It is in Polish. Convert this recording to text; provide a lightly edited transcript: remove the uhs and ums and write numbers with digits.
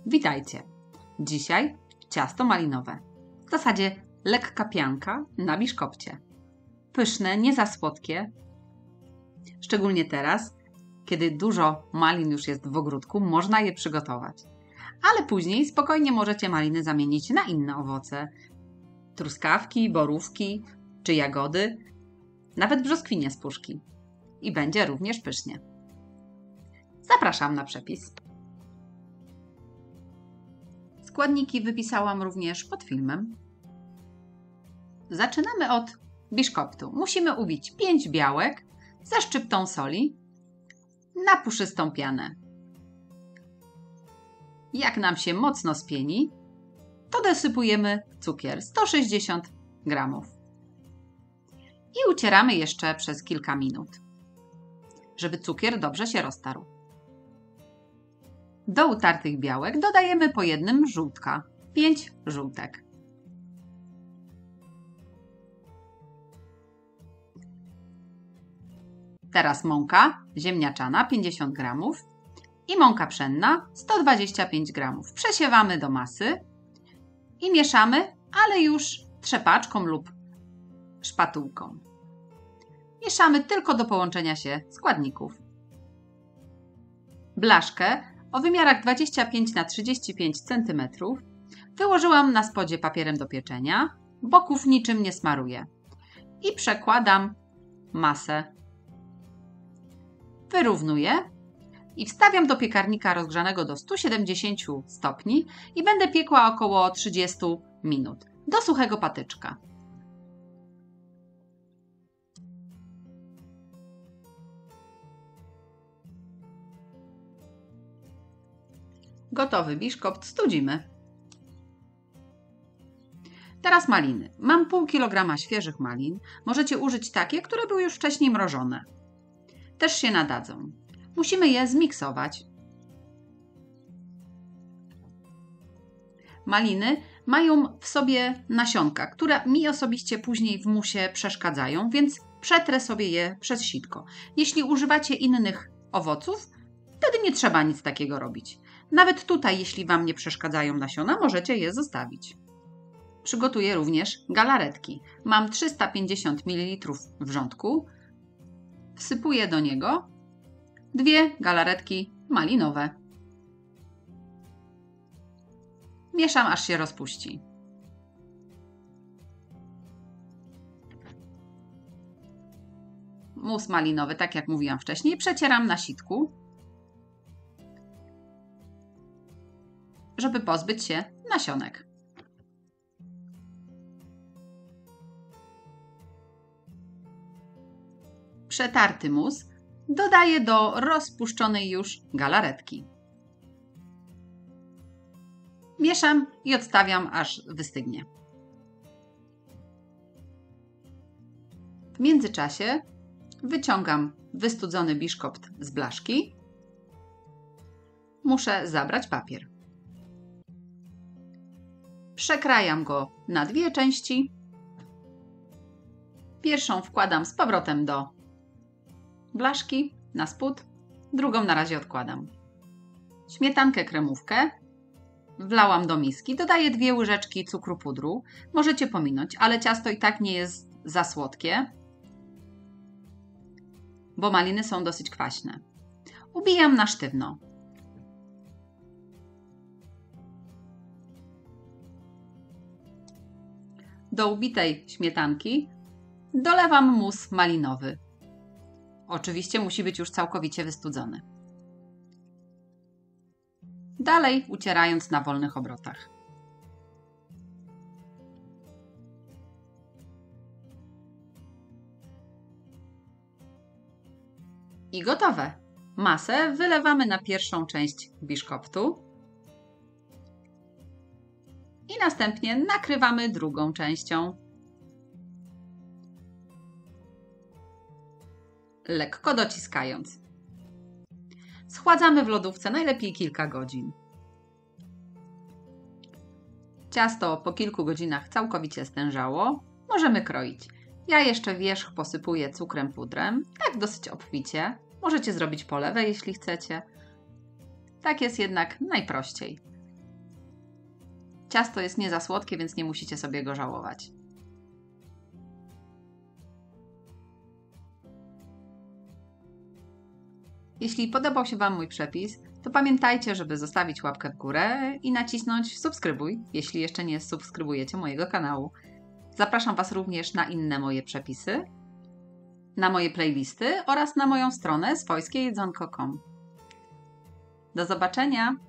Witajcie! Dzisiaj ciasto malinowe. W zasadzie lekka pianka na biszkopcie. Pyszne, nie za słodkie. Szczególnie teraz, kiedy dużo malin już jest w ogródku, można je przygotować. Ale później spokojnie możecie maliny zamienić na inne owoce. Truskawki, borówki czy jagody, nawet brzoskwinie z puszki. I będzie również pysznie. Zapraszam na przepis. Składniki wypisałam również pod filmem. Zaczynamy od biszkoptu. Musimy ubić 5 białek ze szczyptą soli na puszystą pianę. Jak nam się mocno spieni, to dosypujemy cukier 160 g. I ucieramy jeszcze przez kilka minut, żeby cukier dobrze się roztarł. Do utartych białek dodajemy po jednym żółtka, 5 żółtek. Teraz mąka ziemniaczana 50 g i mąka pszenna 125 g. Przesiewamy do masy i mieszamy, ale już trzepaczką lub szpatułką. Mieszamy tylko do połączenia się składników. Blaszkę o wymiarach 25 na 35 cm wyłożyłam na spodzie papierem do pieczenia, boków niczym nie smaruję i przekładam masę. Wyrównuję i wstawiam do piekarnika rozgrzanego do 170 stopni i będę piekła około 30 minut do suchego patyczka. Gotowy biszkopt studzimy. Teraz maliny. Mam pół kilograma świeżych malin. Możecie użyć takie, które były już wcześniej mrożone. Też się nadadzą. Musimy je zmiksować. Maliny mają w sobie nasionka, które mi osobiście później w musie przeszkadzają, więc przetrę sobie je przez sitko. Jeśli używacie innych owoców, wtedy nie trzeba nic takiego robić. Nawet tutaj, jeśli Wam nie przeszkadzają nasiona, możecie je zostawić. Przygotuję również galaretki. Mam 350 ml wrzątku. Wsypuję do niego 2 galaretki malinowe. Mieszam, aż się rozpuści. Mus malinowy, tak jak mówiłam wcześniej, przecieram na sitku, żeby pozbyć się nasionek. Przetarty mus dodaję do rozpuszczonej już galaretki. Mieszam i odstawiam, aż wystygnie. W międzyczasie wyciągam wystudzony biszkopt z blaszki. Muszę zabrać papier. Przekrajam go na 2 części. Pierwszą wkładam z powrotem do blaszki na spód, drugą na razie odkładam. Śmietankę kremówkę wlałam do miski, dodaję 2 łyżeczki cukru pudru. Możecie pominąć, ale ciasto i tak nie jest za słodkie, bo maliny są dosyć kwaśne. Ubijam na sztywno. Do ubitej śmietanki dolewam mus malinowy. Oczywiście musi być już całkowicie wystudzony. Dalej ucierając na wolnych obrotach. I gotowe. Masę wylewamy na pierwszą część biszkoptu i następnie nakrywamy drugą częścią. Lekko dociskając. Schładzamy w lodówce najlepiej kilka godzin. Ciasto po kilku godzinach całkowicie stężało. Możemy kroić. Ja jeszcze wierzch posypuję cukrem pudrem, tak dosyć obficie. Możecie zrobić polewę, jeśli chcecie. Tak jest jednak najprościej. Ciasto jest nie za słodkie, więc nie musicie sobie go żałować. Jeśli podobał się Wam mój przepis, to pamiętajcie, żeby zostawić łapkę w górę i nacisnąć subskrybuj, jeśli jeszcze nie subskrybujecie mojego kanału. Zapraszam Was również na inne moje przepisy, na moje playlisty oraz na moją stronę swojskiejedzonko.com. Do zobaczenia!